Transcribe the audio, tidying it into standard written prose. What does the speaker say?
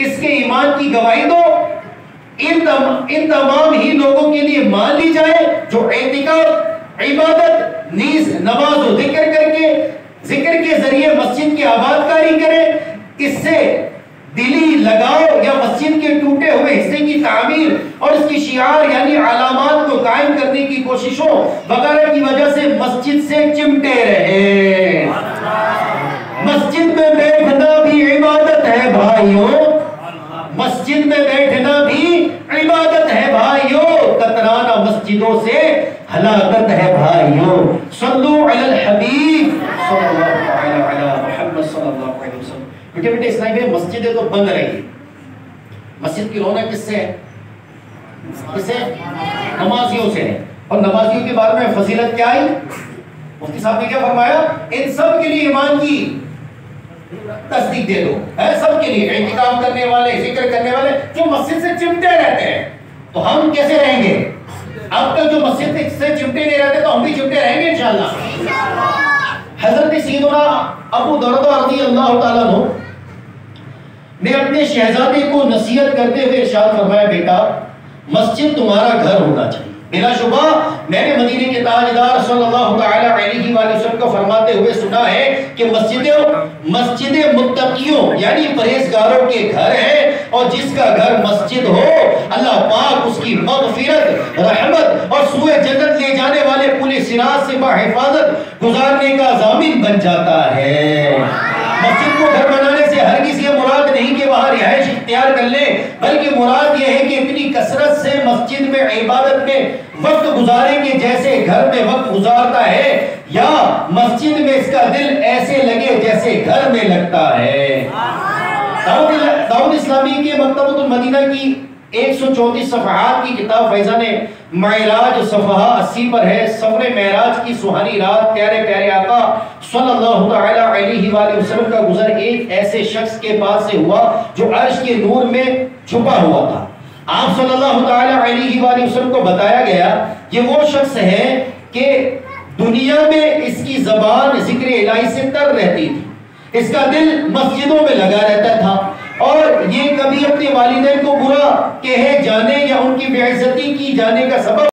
اس کے ایمان کی گواہی دو، ان تمام ہی لوگوں کے لیے مان لی جائے جو اعتکاف، عبادت نیز نماز و ذکر کے ذریعے مسجد کی آباد کاری کرے، اس سے دلی لگاؤ یا مسجد کے ٹوٹے ہوئے حصے کی تعمیر اور اس کی شعار یعنی علامات کو قائم کرنے کی کوششوں وغیرہ کی وجہ سے مسجد سے چمٹے رہے۔ مسجد میں بیٹھنا بھی عبادت ہے بھائیوں، مسجد میں بیٹھنا بھی عبادت ہے بھائیوں، کترانا مسجدوں سے ہلاکت ہے بھائیوں۔ صلو علی الحبیب صلی اللہ علی محمد صلی اللہ علیہ وسلم۔ بیٹے اسلامی میں مسجدیں تو بند رہی، مسجد کی رونق کس سے ہے؟ کس سے؟ نمازیوں سے ہے۔ اور نمازیوں کے بارے میں فضیلت کیا آئی؟ مفتی صاحب نے کیا فرمایا؟ ان سب کے لیے ایمان کی تصدیق دے دو، ہے سب کے لیے، اعتکاف کرنے والے، ذکر کرنے والے جو مسجد سے چمٹے رہتے ہیں۔ تو ہم کیسے رہیں گے؟ اب تک جو مسجد سے چمٹے نہیں رہتے تو ہم بھی چمٹے رہیں گے انشاءاللہ۔ حضرت سیدنا ابو درداء رضی اللہ تعالیٰ عنہ نے اپنے شہزادے کو نصیحت کرتے ہوئے ارشاد فرمایا، بیٹا مسجد تمہارا گھر ہونا چاہیے۔ بلا شبہ میں نے مدینے کے تاجدار صلی اللہ تعالی علیہ وآلہ وسلم کو فرماتے ہوئے سنا ہے کہ مسجد متقیوں یعنی پرہیزگاروں کے گھر ہیں، اور جس کا گھر مسجد ہو اللہ پاک اس کی مغفرت، رحمت اور سوئے جنت لے جانے والے پل صراط سے بحفاظت گزارنے کا ضامن بن جاتا ہے۔ مسجد کو گھر بنانے سے ہرگز یہ مراد نہیں کہ وہاں رہائش اختیار کر لیں، بلکہ مراد یہ ہے کہ اتنی کثرت سے مسجد میں عبادت میں وقت گزاریں گے جیسے گھر میں وقت گزارتا ہے، یا مسجد میں اس کا دل ایسے لگے جیسے گھر میں لگتا ہے۔ دعوت اسلامی کے مکتبۃ المدینہ کی 134 صفحات کی کتاب فیضان معراج صفحہ 80 پر ہے۔ سفر معراج کی سہانی رات پیارے پیارے آقا صلی اللہ تعالی علیہ وآلہ وسلم کا گزر ایک ایسے شخص کے پاس سے ہوا جو عرش کے نور میں چھپا ہوا تھا۔ آپ صلی اللہ تعالی علیہ وآلہ وسلم کو بتایا گیا یہ وہ شخص ہے کہ دنیا میں اس کی زبان ذکر الہی سے تر رہتی تھی، اس کا دل مسجدوں میں لگا رہتا تھا، اور یہ کبھی اپنے والدین کو برا کہے جانے یا ان کی بے عزتی کی جانے کا سبب